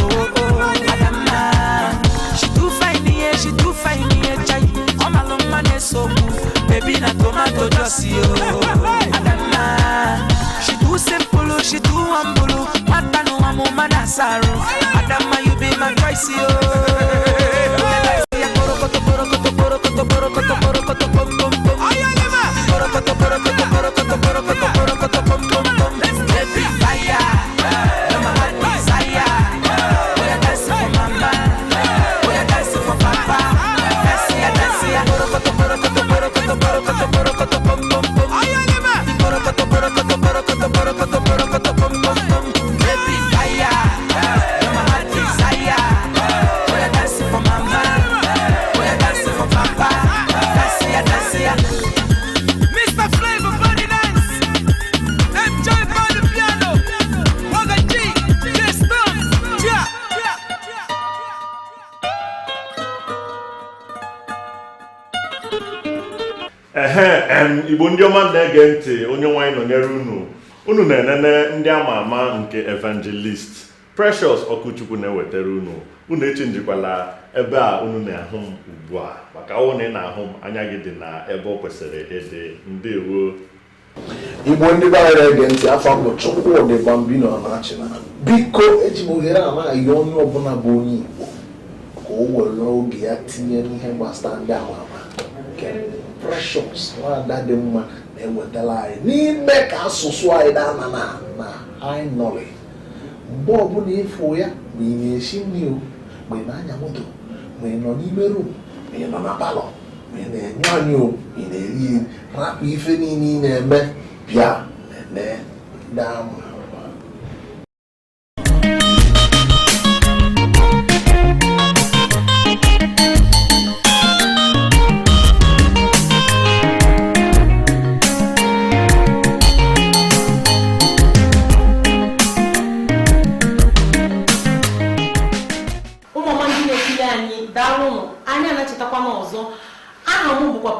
Adama, she too fine, chai. All my long man is so good, baby na tomato juicy, oh. Adama, she too simple, she too humble. Mata no amo manasaro. Adama, you be my choice, oh. Igbo ndị ọma na-ege ntị, onye nwanyị nọnyere unu na-enene ndị ama ama nke evangelist Precious Okuchukwu na-ewetara unu echenjikwala ebe a unu na-ahụ m ugbu a, maka ọ na ị na-ahụ m anya gị dị na ebe ọ kwesịrị ịdị. Ndewo Igbo ndị bara ege ntị, afọ bụ Chukwudi Bambino na-achịna. Biko eji m ohere a na-ayọ onye ọbụla bụ onye Igbo ka o were oge ya tinye n'ihe gbasara ndị ama ama. Precious nwada dị mma na-ewetala anyị n'ime ka asụsụ anyị dana na anyị nọrị. Mgbe ọbụla ịfụ ya, ma ị na-esi nri o, ma ị na-anya moto, ma ị nọ n'ime rum, ma ị nọ na palọ, ma ị na-enye anyị o, ma ị na-eri rapụ ife niile ị na-eme, bịa nene ndị ama.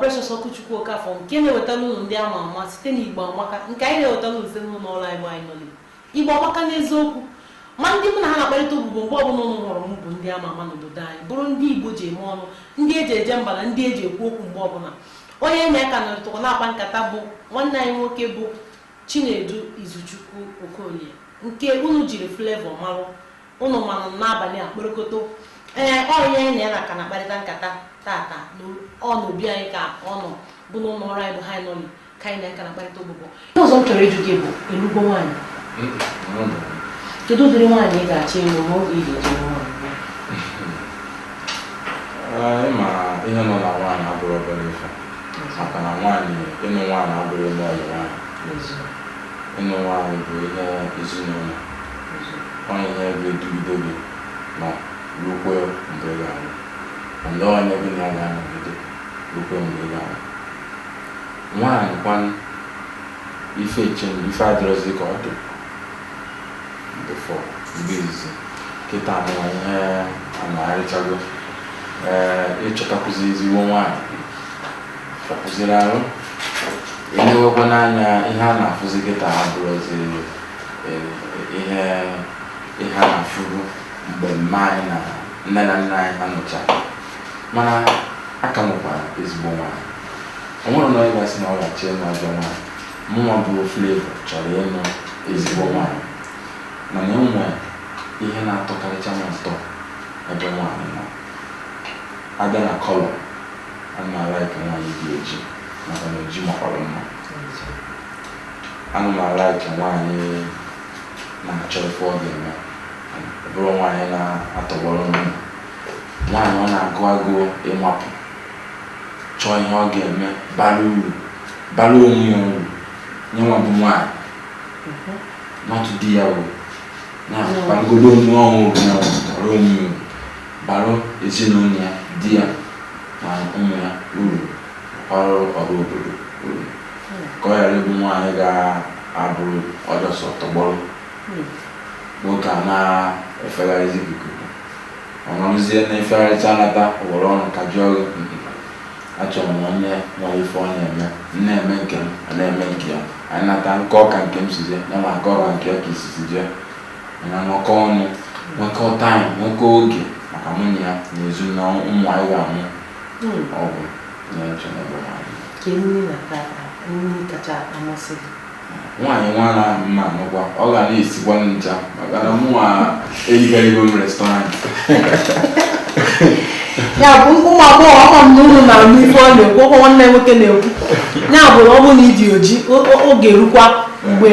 Precious Okuchukwu Okafọ nke na-ewetara unu ndị ama ama site na Igbo Amaka, nke anyị na-ewetara unu site n'ụlọ ọrụ anyị nọli. Igbo Amaka n'eziokwu, ma ndị mụ na ha na-akparịta ogbugbo mgbe ọbụla ụnụ hụrụ m bụ ndị ama ama n'obodo anyị, bụrụ ndị Igbo ji eme ọnụ, ndị eji eje mba na ndị eji ekwu okwu mgbe ọbụla. Onye enye aka nọrịtụkwa na-akpa nkata bụ nwanne anyị nwoke bụ Chinedu Izuchukwu Okolie, nke unu jiri Flavour marụ, unu manụ n'abalị a kpọrọkọtọ. Onye enye na aka na-akparịta nkata tata n'obi anyị ka ọ nọ bụ n'ụlọ ọrụ anyị bụ ha nọli ka anyị na-aka na-akparịta ogbugbo. Ihe ọzọ m chọrọ ịjụ gị bụ elugbo nwaanyị. Kedu ụdịrị nwaanyị ị ga-achọ ịlụ ma oge ị ga-eje nwaanyị? Ma ihe nọ na nwaanyị abụrụ obere ife. maka na nwaanyị ịnụ nwaanyị abụrụ ime ọyị nwaanyị ịnụ nwaanyị bụ ihe ezinụlọ onye ihe ga-edugide gị ma rukwe mgbe ị ga-anwụ ndị onye gị na ya ga-anọgide rukwe mgbe ị ga-anwụ nwaanyị kwanụ ife adịrọzi ka ọ dị before mgbe izizi kịta anụwa ihe anagharịchago ịchọtakwụzi ezigbo nwaanyị chọkwụziri arụ enewekwa n'anya ihe a na-afụzi kịta abụrụzi ihe a na-afụgo mgbe mma anyị na nne na nna anyị ha nụcha mana aka nwekwara ezigbo nwaanyị ọ nwere na ọ gasị na ọ gachi ịnụ ajọ nwaanyị mụnwa bụ Flavour chọrọ ịnụ ezigbo nwaanyị mana enwe ihe na-atọkarịcha m ụtọ ebe nwaanyị nọ abịa na kọlọ ana m alaiki nwaanyị dị oji maka na oji makwara mma ana m alaiki nwaanyị na-achọ ife ọ ga-eme bụrụ nwaanyị na-atọgbọrọ nri nwaanyị ọ na-agụ agụụ ịmapụ chọọ ihe ọ ga-eme bara onwe ya uru nye nwa bụ nwaanyị nọtụ di ya bụ na-akpagodo onwe ọnwụ bara onwe uru bara ezinụlọ ya di ya na ụmụ ya uru ọrụ obodo uru ka ọ ghara ịbụ nwaanyị ga-abụrụ ọdọsọ tọgbọrọ nwoke a na-efegharịzi ikuku ọnọrụzie na-efegharịcha anata ụwọrọ ọrụ ka ji ọrụ achọrọ m onye nwere ife ọ na-eme na-eme nke m na-eme nke ya anyị nata nke ọka nke m sizie ya ma aka ọka nke ya ka isisi jee na nwekọ ọnụ nwekọ taịm nwekọ oge maka nwunye ya na ezu na ụmụ anyị ga-amụ ọgwụ na-eche n'ebe nri kacha amasị gị nwaanyị nwaanyị ahụ mma anụkwa ọ ga na-esikwa ncha maka na mụnwa erigarịgo m restọrantị ya bụ ụmụ agbọghọ ọma m na ụlọ na-anụ ife ọ na-ekwu ọkwa nwanne nwoke na-ekwu ya bụrụ ọ bụrụ na ịdị oji oge erukwa mgbe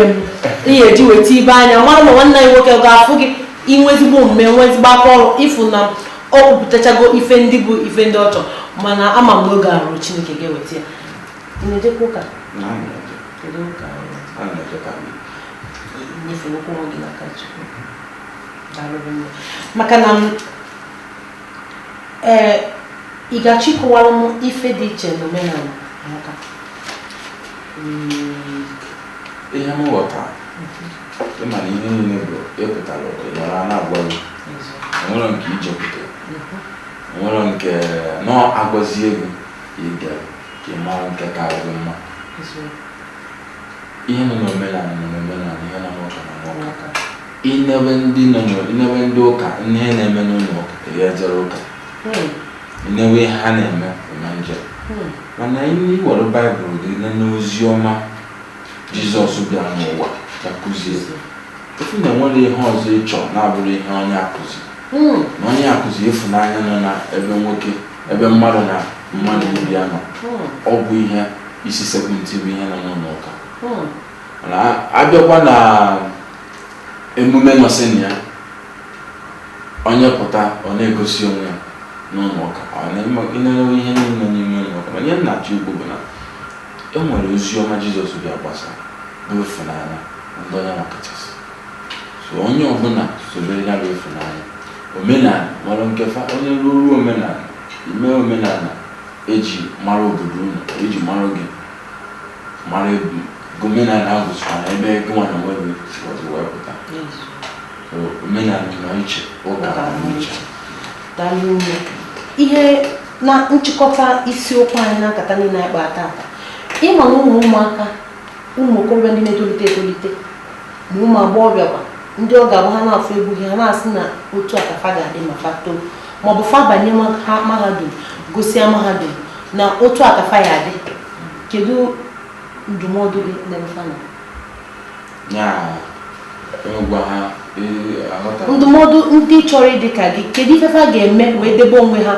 ị ga-eji weta ibe anya mara ma nwanne anyị nwoke ga-afụ gị inwe ezigbo omume nwe ezigbo aka ọrụ ịfụ na ọ kwupụtachago ife ndị bụ ife ndị ọ chọrọ mana ama m n'oge arụ Chineke ga-eweta ya ị na-ejekwa ụka maka na ị ga-achịkọwara m ife dị iche n'omenala Amaka ihe m ghọtara ịma na ihe niile bụ epụtara ịnọrọ a na-agwa gị enwere nke ijepụta enwere nke na-agọzie gị ige ka ị mara nke karịrị mma ihe nọ n'omenala ihe na n'ụka inebe ndị ụka ihe na-eme n'ụlọ ụka ihe jere ụka inewe ihe ha na-eme eme njem mana ihe iwere baịbụl gị n'ozi ọma Jizọs bịara n'ụwa ya kụzie efu na enwere ihe ọzọ ịchọ na-abụrụ ihe onye akụzi na onye akụzi ịfụnanya nọ na ebe nwoke ebe mmadụ na mmadụ ibi ya nọ ọ bụ ihe isi sekwentị bụ ihe nọ n'ụlọ ụka mana abịakwa na emume nọsịn ya onye pụta ọ na-egosi onwe ya n'ụlọ ụka ịnerewe ihe niile n'ime ụlọ ụka mana ihe nna-achọ igbo bụ na e nwere ozi ọma Jizọs bịa gbasa bụ ịfụnanya ndị onye nwa kachasị so onye ọbụla sobere ya bụ ịfụnanya omenala nwere nkefa onye ruru omenala ime omenala eji mara obodo unu eji mara gị mara omenala ahụ sụkwara ebe gị nwa na nwere sikọzi wee pụta omenala nọ iche ụka nọ iche ihe na nchịkọta isiokwu anyị na nkata niile anyị kpaa tata ịma na ụmụaka ụmụ okorobịa ndị na-etolite ma ụmụ agbọghọbịa kwa ndị ọ ga-abụ ha na-afụ egwu ha na-asị na otu akafa ga-adị ma fa too maọbụ fa banye ha mahadum gosi mahadum na otu akafa ya adị kedu ndụmọdụ gị n'ebe fa nọ? Ndụmọdụ ndị chọrọ ịdị ka gị kedu ife fa ga-eme wee debe onwe ha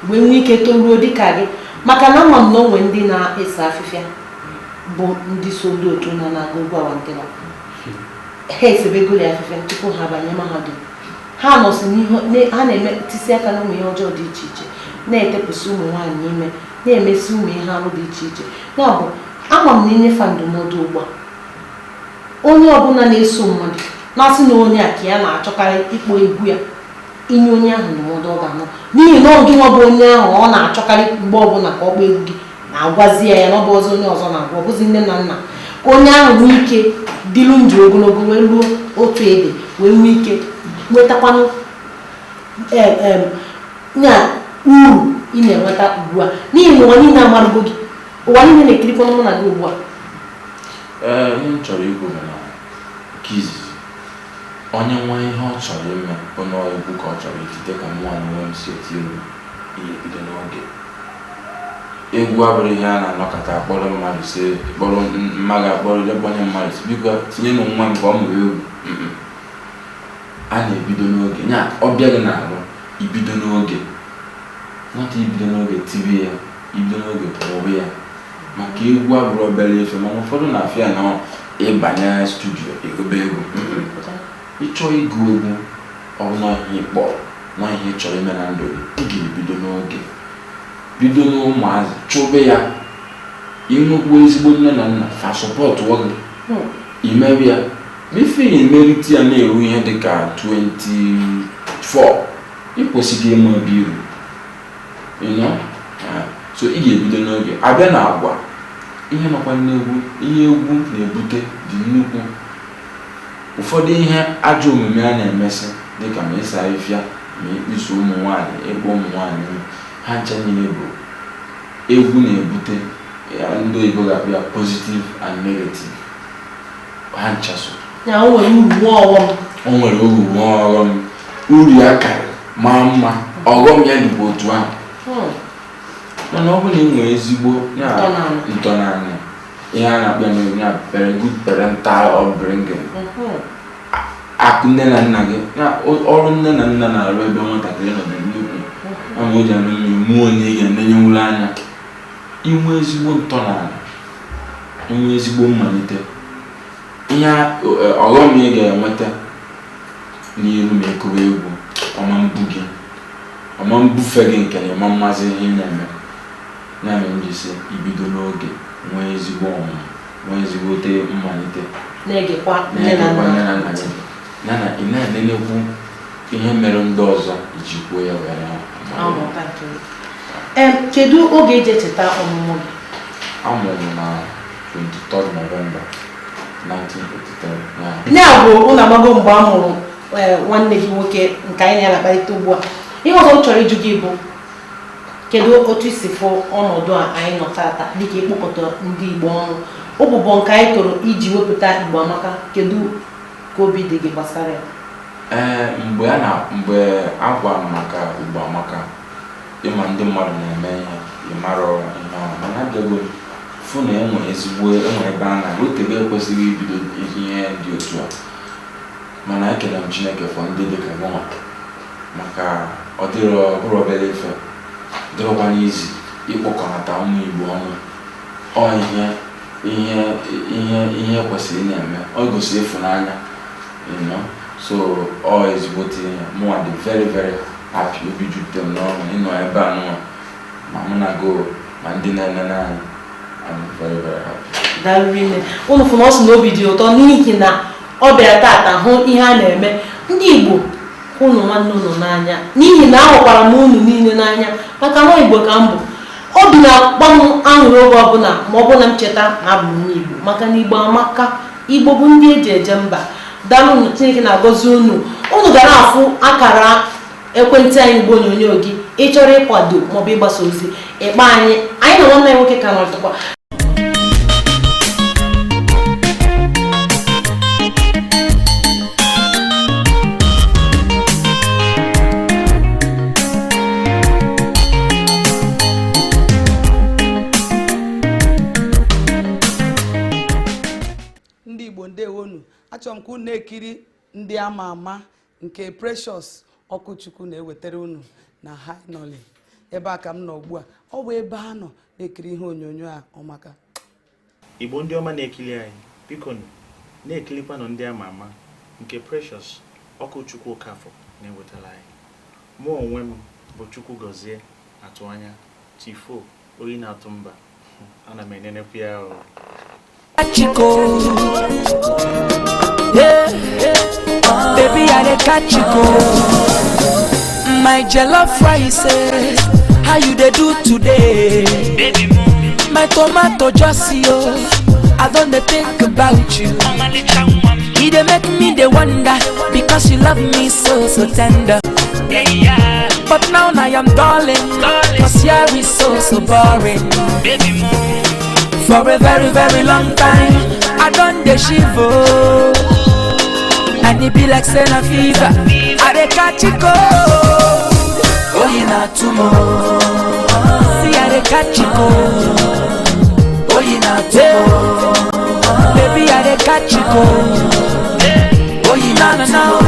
wee nwee ike toruo dị ka gị maka na ama m na onwe ndị na-ese afịfịa bụ ndị so ndị otu na-aga ugwu awantịla ha esebegoro ya afịfịa tupu ha banye mahadum ha nọsị n'ihu ha na-eme tisi aka na ụmụ ihe ọjọọ dị iche iche na-etepụsị ụmụ nwaanyị ime na-emesi ụmụ ihe arụ dị iche iche. Ya bụ ama m na inyefe ndụmọdụ ugbu a onye ọbụla na-eso mmadụ na-asị na onye a ka ya na-achọkarị ịkpọ egwu ya, inye onye ahụ ndụmọdụ ọ ga-anọ, n'ihi na gị nwa bụ onye ahụ ọ na-achọkarị mgbe ọbụla ka ọ kpọọ egwu gị na-agwazi ya na ọ bụ ọzọ onye ọzọ na-agwa, ọ bụzi nne na nna, ka onye ahụ nwee ike dịlu ndụ ogologo wee ruo otu ebe wee nwee ike nwetakwanụ na uru ị na-enweta ugbu a, n'ihi na ụwa niile amarụgo gị, ụwa niile na-ekirikwana mụ na gị ugbu a. Ihe m chọrọ ikwu bụ na nke izizi onye nwa ihe ọ chọrọ ime onye egwu ka ọ chọrọ itite ka mụnwa na onwe m si eti egwu ihe bido n'oge. Egwu abụrụ ihe a na-anọkọta akpọrọ mmadụ si kpọrọ mmadụ akpọrọ onye mmadụ si biko tinye na nwa m ka ọ mụrụ egwu. A na-ebido n'oge nya ọbịa gị na-arụ ibido n'oge, nwata ibido n'oge tibi ya, ibido n'oge pụrụ ya, maka egwu abụrụ obere efe. Mana ụfọdụ na-afịa na ịbanye studio egobe egwu. Ịchọọ ịgụ egwu ọbụna ihe ịkpọ nwa ihe chọrọ ime na ndụ gị, ị ga-ebido n'oge, bido n'ụmụazị chụbe ya. Ịnwekwu ezigbo nne na nna fa sọpọtụ gị imebi ya, mefe ya emerite ya na-eru ihe dịka 24 ịkwesịghị ịma ebe iru so ị ga-ebido n'oge. Abịa na agwa ihe nọkwa n'egwu, ihe egwu na-ebute dị nnukwu. Ụfọdụ ihe ajọ omume a na-emesị dịka ma ịsa ifịa ma ịkpụso ụmụ nwaanyị, ịkpọ ụmụ nwaanyị, ha ncha niile bụ egwu na-ebute. Ndị oyibo ga-akpọ ya positive and negative, ha ncha so. O nwere uru nwa ọghọm, o nwere uru nwa ọghọm. Uru ya karị maa mma, ọghọm ya dịbụ otu ahụ. Mana ọ bụrụ na ị nwere ezigbo ntọnanya, ihe a na-akpọ ya very good parental upbringing, akụ nne na nna gị, ọrụ nne na nna na-arụ ebe nwatakịrị nọ nnukwu ama o ji anụ mmiri mmụọ onye ị ga-enenye nwụrụ anya. Inwe ezigbo ntọnanya, inwe ezigbo mmalite, ihe ọghọm ị ga-enweta n'iru ma ekowe egwu ọma mbu gị, ọma mbufe gị nke na ịma mmasị ihe ị na-eme. Ya mere m ji sị ibido n'oge, nwee ezigbo ọmụmụ, nwee ezigbote mmalite, na-egekwa nne na nna gị, ya na ị na-enenekwu ihe mere ndị ọzọ iji kwuo ya were amụta. Kedu oge eji echeta ọmụmụ gị? Amụrụ na 23 November 1983. Ya bụ ụlọ amago mgbe a mụrụ nwanne gị nwoke nke anyị na-akparịta ugbu a. Ihe ọzọ m chọrọ ịjụ gị bụ kedu otu isi fụ ọnọdụ a anyị nọ tata dịka ịkpọkọta ndị Igbo ọnụ, ụbụbọ nke anyị tụrụ iji wepụta Igbo Amaka, kedu ka obi dị gị gbasara ya? Mgbe a gwara m maka Igbo Amaka, ịma ndị mmadụ na-eme ihe ịmara ihe ọma, mana abịago fụ na enwere ebe a na-otebe ekwesịghị ibido ihe dị otu a. Mana ekele m Chineke fọ ndị dịka nwa maka ọ bụrụ obere ife, dịrọkwa n'izi ịkpọkọnata ụmụ Igbo ọnụ. Ọ ihe kwesịrị na-eme, ọ gosi ịfụnanya, so ọ ezigbote ihe. Mụnwa dị very very happy, obi jupụtara m n'ọṅụ ịnọ ebe a nụnwa ma mụ na go ma ndị na-enene anyị. I'm very very happy. Daalụ ime. Unu fụ na ọ sị na obi dị ụtọ n'ihi na ọ bịara tata hụ ihe a na-eme. Ndị Igbo unu nwanne unu n'anya, n'ihi na ahụkwara m unu niile n'anya maka na Igbo ka m bụ. Obi na-akpa m aṅụrị oge ọbụla ma ọ bụla m cheta na abụ m Igbo, maka na Igbo Amaka. Igbo bụ ndị eji eje mba. Daalụ, Chineke na-agọzi unu. Unu gara afụ akara ekwentị anyị bụ onyonyo gị ịchọrọ ịkwado maọbụ ịgbasa ozi ịkpa anyị na nwanne nwoke ka nọtụkwa. Ndị Igbo ndewonu, achọrọ m ka unu na-ekiri ndị ama ama nke Precious Ọkụchukwu na-ewetara unu na High Knowledge. Ebe a ka m nọ ugbu a, ọ bụ ebe a nọ na-ekiri ihe onyonyo a ọmaka. Igbo ndị ọma na-ekiri anyị, biko na-ekilikwanụ ndị ama ama nke Precious Ọkụchukwu na-ewetara anyị. Mụ onwe m bụ Chukwu Gọzie atụ anya Tifo oyi na-atụ mba ana m enenekwu ya Chico, yeah, baby I dey catch you go. My jollof rice, how you dey do today? My tomato just see you, I don't dey think about you. It dey make me dey wonder because you love me so tender. But now I am darling, cause here is so boring. For a very long time, I done the shiver, and it be like Senna fever. I dey catch it cold. Oh, you not tomorrow. See, I dey catch it cold. Oh, you not tomorrow. Baby, I dey catch it cold. Oh, you not no.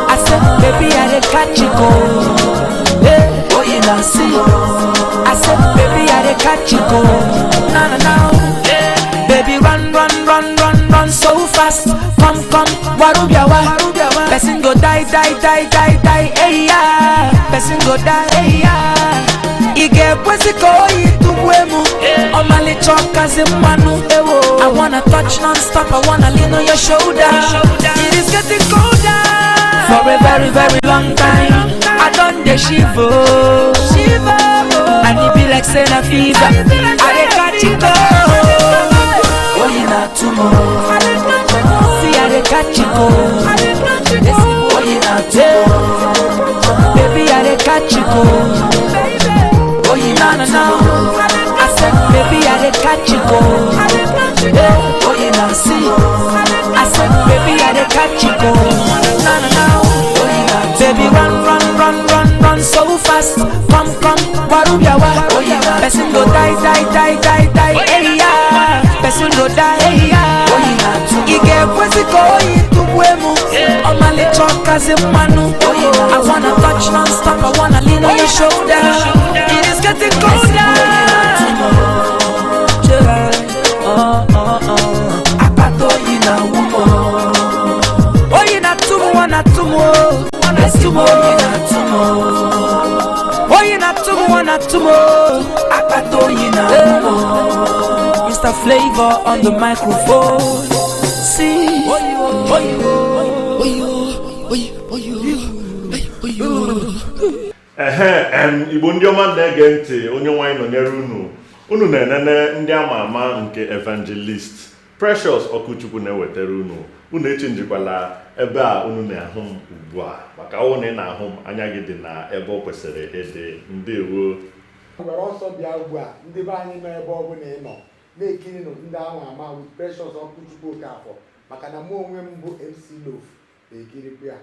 I said, baby, I dey catch it cold. Oh, you not see. I said, baby, I dey catch it cold. No. Baby, run so fast. Come, warubiawa. Person go die, hey yeah. Person go die, hey yeah. Ige pwesiko ituwemu. Omali choka zimanu. I wanna touch non-stop, I wanna lean on your shoulder. It is getting colder. For a very long time, I done the shiver. And it be like Senna fever. I dey catch it cold. Oh, you not tomorrow. See, I dey catch it cold. Oh, you not tomorrow. Baby, I dey catch it cold. Oh, you not no. I said, baby, I dey catch it cold. Oh, you not see. I said, baby, I dey catch it cold. No. Baby, run so fast. Come, warubiawa. Person go die, hey yeah. Person go die, hey yeah. Ige pwesiko ituwemu. Omali choka zimanu. I wanna touch non-stop, I wanna lean on your shoulder. It is getting colder. Apato yina wumo. Oh yina tumo, wana tumo. Oh yina tumo, wana tumo. Apato yina wumo. Mr. Flavor on the microphone. See. Igbo ndị ọma na-ege ntị onye nwanyị nọnyere unu na-enene ndị ama ama nke evangelist Precious Okuchukwu na-ewetara unu echenjikwala ebe a unu na-ahụ m ugbu a maka ọwụ na ị na-ahụ m anya gị dị na ebe ọ kwesịrị ịdị. Ndewo gwara ọsọ bịa ugbu a ndị be anyị nọ ebe ọ bụla ị nọ na-ekiri ndị ama ama with Precious Okuchukwu Okafọ maka na mụ onwe m bụ MC Loaf na-ekirikwu ya.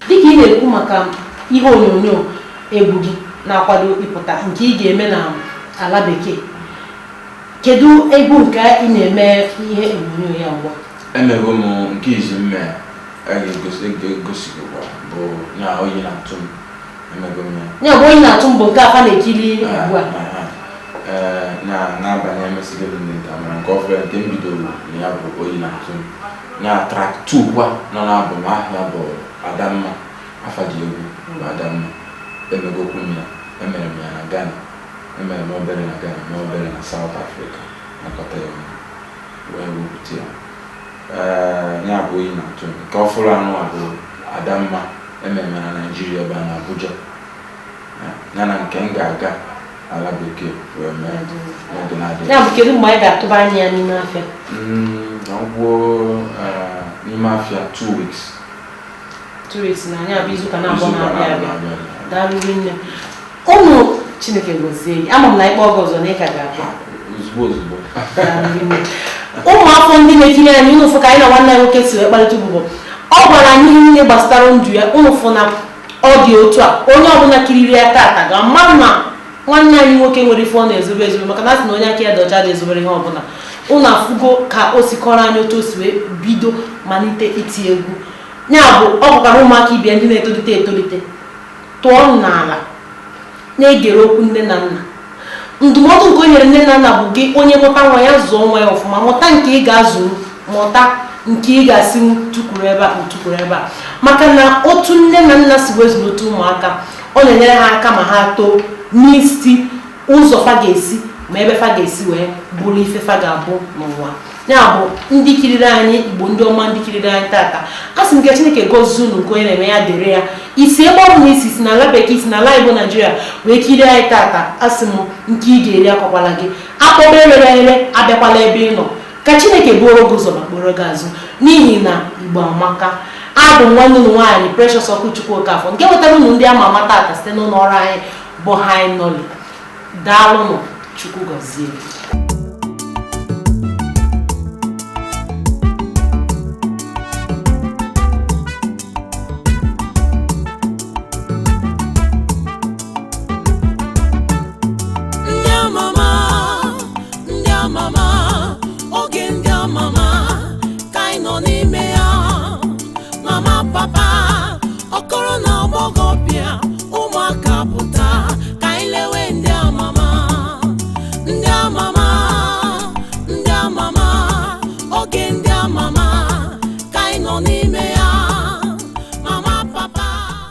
Dịka ị na-ekwu maka ihe onyonyo egwu gị na-akwado ịpụta nke ị ga-eme na ala bekee, kedu egwu nke ị na-eme ihe onyonyo ya ugbu a? Emego m nke izi mme a ga-egosikwa bụ na oyi na-atụ m. Emego m ya bụ oyi na-atụ m bụ nke afa na-ekiri ugbu a. n'abalị emesigo ndị amara nke ọfụrụ nke m bidoro na ya bụ oyi na-atụ m. Na track 2 kwa nọ n'abụ m ahịa bụ Adamma, afa dị egwu bụ Adamma. Emegokwu m ya, emere m ya na Ghana, emere m obere na Ghana na obere na South Africa, nakọta ya wee wepụta ya. Ya bụ oyi na-atụ m. Nke ọfụrụ anụ a bụ Adamma, emere m na Nigeria ebe a na Abuja. Ya na nke m ga-aga ala bekee wee mee n'oge na-adịghị. Ya bụ kedu mgbe anyị ga-atụba anya ya n'ime afịa? N'ime afịa 2 weeks. 2 weeks na anya bụ izuụka na-abụọ na-abịa. Daalụ nne. Ụmụ Chineke gozie gị. Ama m na ikpe ọgọ ọzọ na ị ka ga-abịa. Ozugbo. Ụmụ afọ ndị na-ekiri anyị unu fụ ka anyị na nwanne anyị nwoke si wee kparịta ugbu ọ gwara anyị ihe niile gbasara ndụ ya. Unu fụ na ọ dị otu a onye ọbụla kiriri ya tata ga-ama na nwanne anyị nwoke nwere ife ọ na-ezobe ezobe maka na asị na onye aka ya dị ọcha na-ezobere ihe ọbụla. Unu afụgo ka o sikọrọ anyị otu o si wee bido malite iti egwu. Ya bụ ọ bụkwara ụmụaka ibia ndị na-etolite tụọ n'ala na-egere okwu nne na nna. Ndụmọdụ nke o nyere nne na nna bụ gị onye mụta nwa ya zụọ nwa ya ọfụma, mụta nke ị ga-azụ, mụta nke ị ga-asị tụkwuru ebe a tụkwuru ebe a, maka na otu nne na nna si wezụlite ụmụaka ọ na-enyere ha aka ma ha too n'isi ụzọ fa ga-esi ma ebe fa ga-esi wee bụrụ ife fa ga-abụ n'ụwa. Ya bụ ndị kiriri anyị, Igbo ndị ọma ndị kiriri anyị tata, a sị m nke Chineke gozie unu nke onye na-eme ya dịrị ya. Isi ebe ọ bụ na isi na ala bekee, isi na ala Igbo Naijiria wee kirie anyị tata, a sị m nke ị ga-eri akwakwala gị, akpọba erere ere abịakwala ebe ị nọ. Ka Chineke buoro gị ụzọ ma kporo gị azụ, n'ihi na Igbo amaka. Abụ nwanne unu nwaanyị Precious Okwuchukwu Okafọ nke wetara unu ndị ama ama tata site n'ụlọ ọrụ anyị bụ High Knowledge. Daalụnụ, Chukwu gọzie.